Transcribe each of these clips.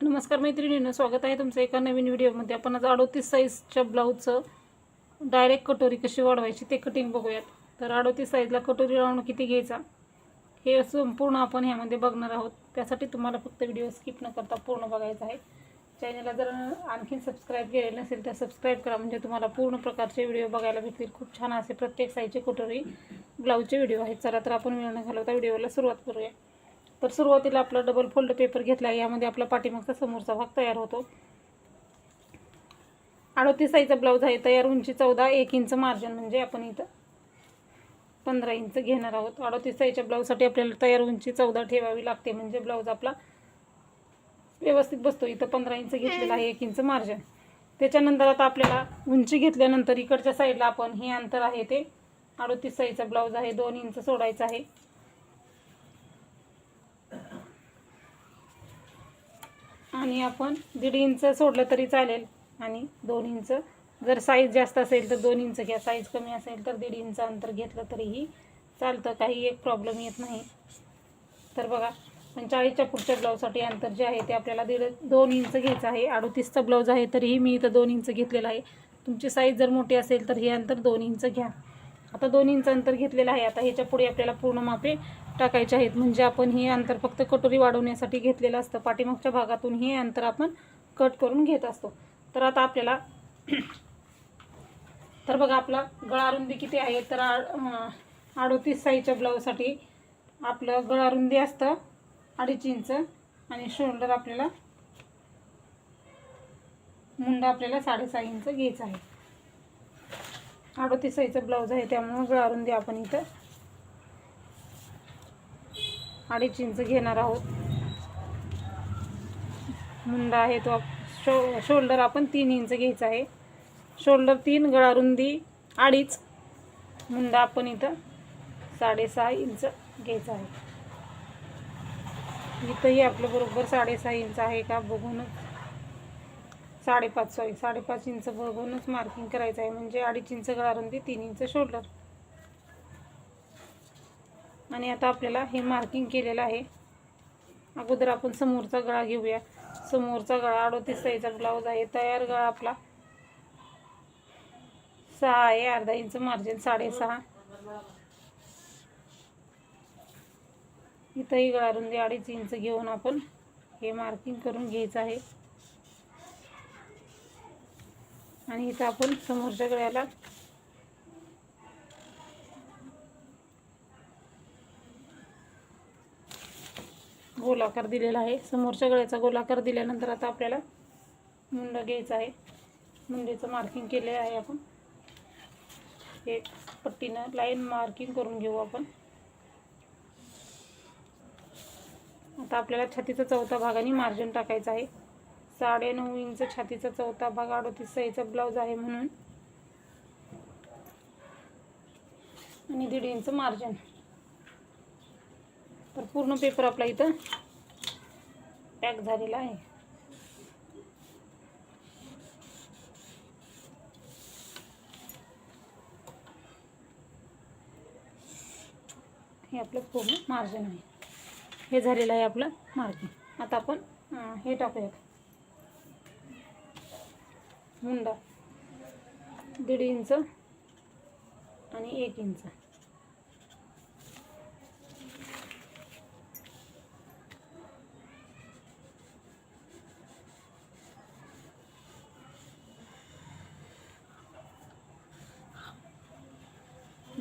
नमस्कार मैत्रिणींनो, स्वागत आहे तुमचं एका नवीन व्हिडिओमध्ये. आपण आज 38 साईजच्या ब्लाऊजचं डायरेक्ट कटोरी कशी वाढवायची ते कटिंग बघूयात. तर 38 साईजला कटोरी राऊंड किती घ्यायचा हे संपूर्ण आपण ह्यामध्ये बघणार आहोत. त्यासाठी तुम्हाला फक्त व्हिडिओ स्किप न करता पूर्ण बघायचा आहे. चॅनलला जर आणखीन सबस्क्राईब केलेलं नसेल तर सबस्क्राईब करा, म्हणजे तुम्हाला पूर्ण प्रकारचे व्हिडिओ बघायला भेटतील. खूप छान असे प्रत्येक साईजचे कटोरी ब्लाऊजचे व्हिडिओ आहेत. चला तर आपण वेळ न घालवता व्हिडिओला सुरुवात करूया. तर सुरुवातीला आपला डबल फोल्ड पेपर घेतला आहे. यामध्ये आपला पाठीमागचा समोरचा भाग तयार होतो. 38 साईजचा ब्लाऊज आहे. तयार उंची 14, 1 इंच मार्जिन, म्हणजे आपण इथं 15 इंच घेणार आहोत. 38 साईजच्या ब्लाऊजसाठी आपल्याला तयार उंची 14 ठेवावी लागते, म्हणजे ब्लाऊज आपला व्यवस्थित बसतो. इथं 15 इंच घेतलेला आहे, 1 इंच मार्जिन. त्याच्यानंतर आता आपल्याला उंची घेतल्यानंतर इकडच्या साईडला आपण हे अंतर आहे ते 38 साईजचा ब्लाऊज आहे 2 इंच सोडायचं आहे. आणि आपण 1.5 इंच सोडलं तरी चालेल, आणि 2 इंच जर साईज जास्त असेल तर 2 इंच घ्या, साईज कमी असेल तर 1.5 इंच अंतर घेतलं तरीही चालतं, काही एक प्रॉब्लेम येत नाही. तर बघा, 45च्या पुढच्या ब्लाऊजसाठी अंतर जे आहे ते आपल्याला 2 इंच घ्यायचं आहे. 38चा ब्लाऊज आहे तरीही मी इथं 2 इंच घेतलेलं आहे. तुमची साईज जर मोठी असेल तर हे अंतर 2 इंच घ्या. आता 2 इंच अंतर घेतलेलं आहे. आता ह्याच्या पुढे आपल्याला पूर्ण मापे टाकायचे आहेत, म्हणजे आपण हे अंतर फक्त कटोरी वाढवण्यासाठी घेतलेलं असतं. पाठीमागच्या भागातून हे अंतर आपण कट करून घेत असतो. तर आता आपल्याला तर बघा, आपला गळा रुंदी किती आहे, तर 38 साईजच्या ब्लाऊजसाठी आपलं गळा रुंदी असतं 2.5 इंच, आणि शोल्डर आपल्याला मुंडा आपल्याला 6.5 इंच घ्यायचा आहे. 38 साईजचा ब्लाऊज आहे त्यामुळे गळा रुंदी आपण इथं 2.5 इंच घेणार आहोत. मुंडा आहे तो शोल्डर आपण 3 इंच घ्यायचा आहे. शोल्डर 3, गळा रुंदी 2.5, मुंडा आपण इथं 6.5 इंच घ्यायचा आहे. इथंही आपलं बरोबर 6.5 इंच आहे का बघूनच 5.5 इंच बघूनच मार्किंग करायचं आहे, म्हणजे 2.5 इंच गळा रुंदी, 3 इंच शोल्डर. आणि आता आपल्याला हे मार्किंग केलेलं आहे. अगोदर आपण समोरचा गळा घेऊया. समोरचा गळा 38 साईजचा ब्लाऊज आहे. तयार गळा आपला 6 आहे, अर्धा इंच मार्जिन 6.5. इथंही गळा रुंदी 2.5 इंच घेऊन आपण हे मार्किंग करून घ्यायचं आहे. आणि इथं आपण समोरच्या गळ्याला गोलाकार दिलेला आहे. समोरच्या गळ्याचा गोलाकार दिल्यानंतर आता आपल्याला मुंडा घ्यायचा आहे. मुंडेचं मार्किंग केले आहे आपण. एक पट्टीनं लाईन मार्किंग करून घेऊ आपण. आता आपल्याला छातीचा चौथा भागाने मार्जिन टाकायचं आहे. 9.5 इंच छातीचा चौथा भाग 38 साईजचा ब्लाऊज आहे म्हणून, आणि 1.5 इंच मार्जिन. तर पूर्ण पेपर आपला इथं पॅक झालेला आहे. हे आपलं पूर्ण मार्जिन आहे. हे झालेलं आहे आपलं मार्किंग. आता आपण हे टाकूयात. मुंडा 1.5 इंच आणि 1 इंच.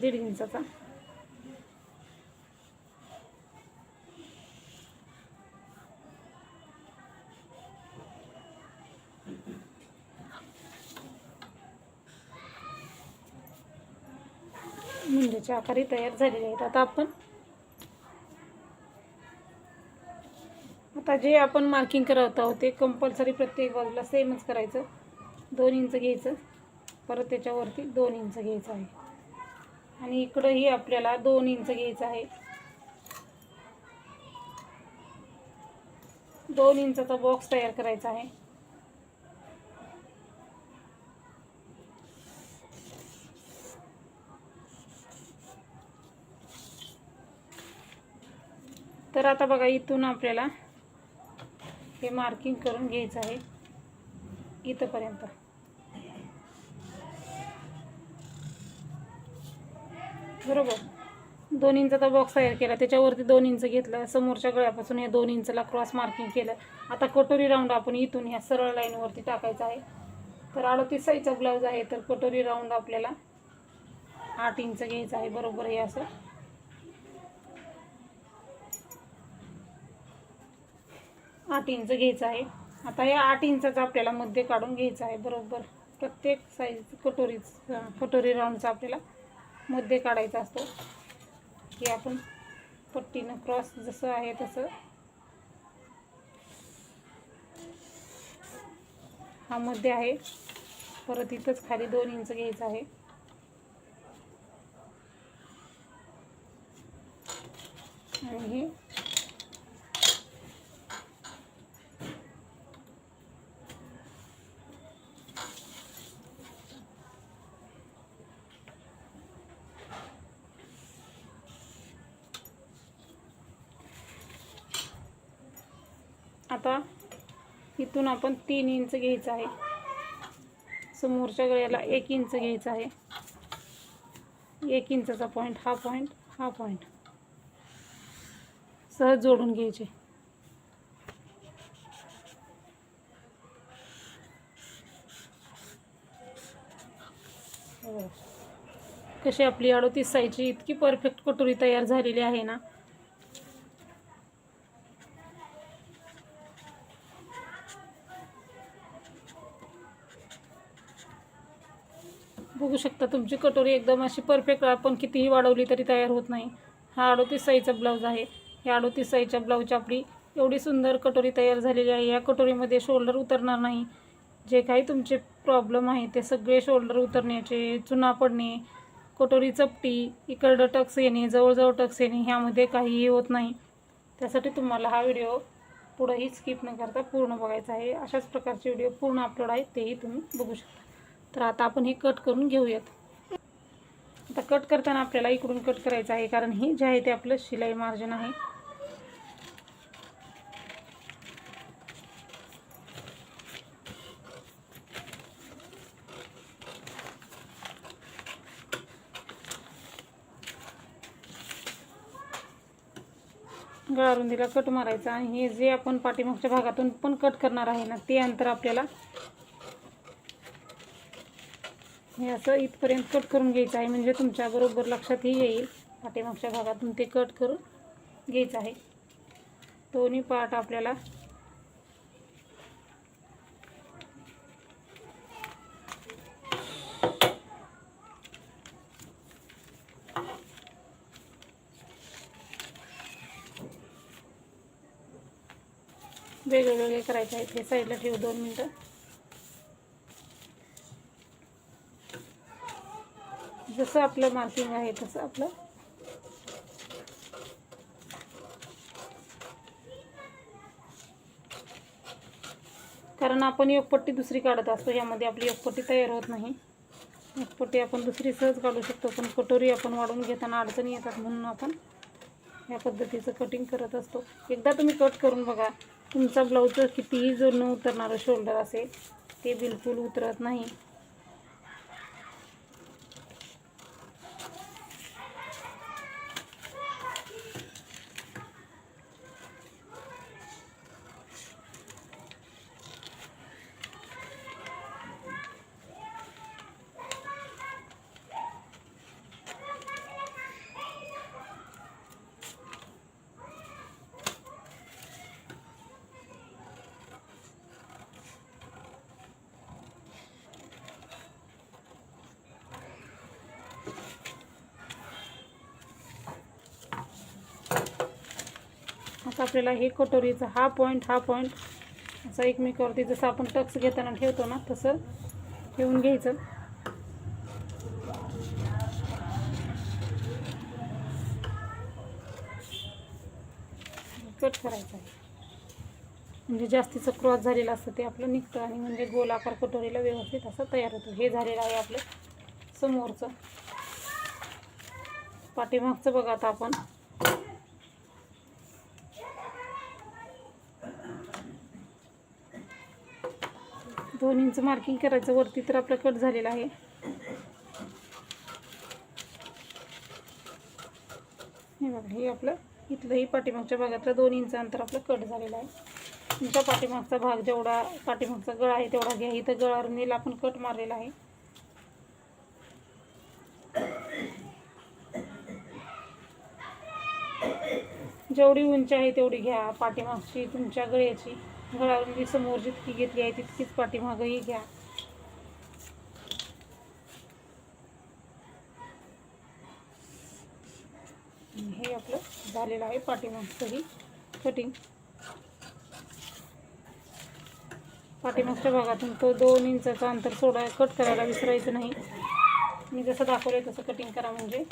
दीड इंचाचा मुंड्याचे आकारी तयार झालेले आहेत. आता जे आपण मार्किंग करत आहोत ते कंपल्सरी प्रत्येक बाजूला सेमच करायचं. 2 इंच घ्यायचं, परत त्याच्यावरती 2 इंच घ्यायचं आहे, आणि इकडंही आपल्याला 2 इंच घ्यायचं आहे. 2 इंचाचा बॉक्स तयार करायचा आहे. तर आता बघा, इथून आपल्याला हे मार्किंग करून घ्यायचं आहे इथंपर्यंत. बरोबर. 2 इंचाचा बॉक्स तयार केला, त्याच्यावरती 2 इंच घेतलं, समोरच्या गळ्यापासून हे 2 इंचला क्रॉस मार्किंग केलं. आता कटोरी राऊंड आपण इथून ह्या सरळ लाईनवरती टाकायचा आहे. तर 38 साईजचा ब्लाऊज आहे, तर कटोरी राऊंड आपल्याला 8 इंच घ्यायचं आहे. बरोबर हे असं 8 इंच घ्यायचं आहे. आता या 8 इंचाचा आपल्याला मध्य काढून घ्यायचं आहे. बरोबर प्रत्येक साईज कटोरी राऊंडचा आपल्याला मध्य काढायचा असतो. हे आपण पट्टीनं क्रॉस जसं आहे तसं हा मध्य आहे. परत इथंच खाली 2 इंच घ्यायचं आहे. आणि हे आता इथून आपण 3 इंच घ्यायचं आहे. समोरच्या गळ्याला 1 इंच घ्यायचं आहे. 1 इंचाचा पॉईंट, हा पॉईंट सहज जोडून घ्यायचे. कशी आपली 38 साईजची इतकी परफेक्ट कटोरी तयार झालेली आहे ना. बघू शकता तुमची कटोरी एकदम अशी परफेक्ट, आपण कितीही वाढवली तरी तयार होत नाही. हा 38 साईजचा ब्लाऊज आहे. या 38 साईजच्या ब्लाऊजची आपली एवढी सुंदर कटोरी तयार झालेली आहे. या कटोरीमध्ये शोल्डर उतरणार नाही. जे काही तुमचे प्रॉब्लेम आहे ते सगळे शोल्डर उतरण्याचे, चुना पडणे, कटोरी चपटी, इकडं टक्स येणे, जवळजवळ टक्स येणे, ह्यामध्ये काहीही होत नाही. त्यासाठी तुम्हाला हा व्हिडिओ पुढेही स्किप न करता पूर्ण बघायचा आहे. अशाच प्रकारचे व्हिडिओ पूर्ण अपलोड आहेत, तेही तुम्ही बघू शकता. तर आता आपण हे कट करून घेऊयात. आता कट करताना आपल्याला इकडून कट करायचं आहे, कारण हे जे आहे ते आपलं शिलाई मार्जिन आहे. गळा रुंदीला कट मारायचा आणि हे जे आपण पाठीमागच्या भागातून पण कट करणार आहे ना, ते अंतर आपल्याला हे असं इथपर्यंत कट करून घ्यायचं आहे. म्हणजे तुमच्या बरोबर लक्षातही येईल. पाठीमागच्या भागातून ते कट करून घ्यायचं आहे. दोन्ही पार्ट आपल्याला वेगळे करायचे आहेत. हे साईडला ठेवू 2 मिनटं. जसं आपलं मार्किंग आहे तसं आपलं कारण आपण एक पट्टी दुसरी काढत असतो, यामध्ये आपली एक पट्टी तयार होत नाही. एक पट्टी आपण दुसरी सहज काढू शकतो, पण कटोरी आपण वाढवून घेताना अडचणी येतात, म्हणून आपण या पद्धतीचं कटिंग करत असतो. एकदा तुम्ही कट करून बघा, तुमचा ब्लाऊजचं कितीही जर न उतरणारं शोल्डर असेल ते बिलकुल उतरत नाही. आता आपल्याला हे कटोरीचा हा पॉईंट असं एकमेकावरती जसं आपण टक्स घेताना ठेवतो ना, तसं ठेवून घ्यायचं. कट करायचं आहे. म्हणजे जास्तीचं क्रॉस झालेलं असतं ते आपलं निघतं आणि म्हणजे गोल आकार कटोरीला व्यवस्थित असं तयार होतं. हे झालेलं आहे आपलं समोरचं. पाठीमागचं बघा आता आपण 2 इंच मार्किंग करायचं वरती, तर आपलं कट झालेलं आहे. हे बघा, हे आपलं इथलंही पाठीमागच्या भागातलं 2 इंच अंतर आपलं कट झालेलं आहे. तुमच्या पाठीमागचा भाग जेवढा पाठीमागचा गळा आहे तेवढा घ्या. इथं गळारुंदीला आपण कट मारलेला आहे. जेवढी उंची आहे तेवढी घ्या पाठीमागची तुमच्या गळ्याची. गळारुंदी समोर जितकी घेतली आहे तितकीच पाठीमागही घ्या. हे आपलं झालेलं आहे पाठीमागचंही कटिंग. पाठीमागच्या भागातून तो 2 इंचाचा अंतर कट करायला विसरायचं नाही. मी जसं दाखवलं तसं कटिंग करा, म्हणजे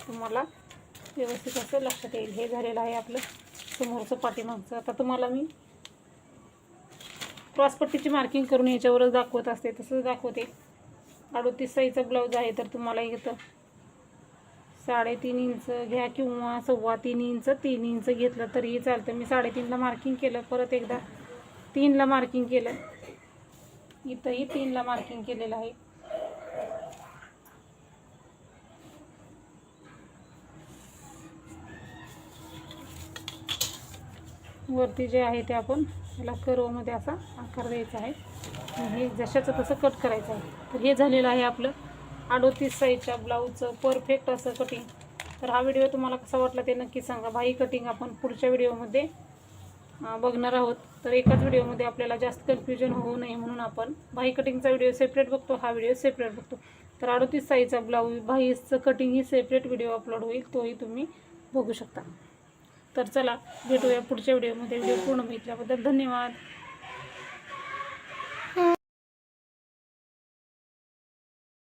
तुम्हाला व्यवस्थित असं लक्षात येईल. हे झालेलं आहे आपलं समोरचं पाठीमागचं. आता तुम्हाला मी क्रॉसपट्टीची मार्किंग करून याच्यावरच दाखवत असते, तसंच दाखवते. 38 साईजचा ब्लाऊज आहे तर तुम्हाला इथं 3.5 इंच घ्या किंवा 3.25 इंच, 3 इंच घेतलं तरीही चालतं. मी 3.5ला मार्किंग केलं, परत एकदा 3ला मार्किंग केलं. इथंही 3ला मार्किंग केलेलं आहे. वरती जे आहे ते आपण याला कर्वमध्ये असा आकार द्यायचा आहे. हे जशाचं तसं कट करायचं आहे. तर हे झालेलं आहे आपलं 38 साईजच्या ब्लाऊजचं परफेक्ट असं कटिंग. तर हा व्हिडिओ तुम्हाला कसा वाटला ते नक्की सांगा. भाई कटिंग आपण पुढच्या व्हिडिओमध्ये बघणार आहोत. तर एकाच व्हिडिओमध्ये आपल्याला जास्त कन्फ्युजन होऊ नये म्हणून आपण भाई कटिंगचा व्हिडिओ सेपरेट बघतो, हा व्हिडिओ सेपरेट बघतो. तर 38 साईजचा ब्लाऊज भाईचं कटिंग ही सेपरेट व्हिडिओ अपलोड होईल, तोही तुम्ही बघू शकता. तर चला भेटूया पुढच्या व्हिडिओमध्ये. व्हिडिओ पूर्ण बघितल्याबद्दल धन्यवाद.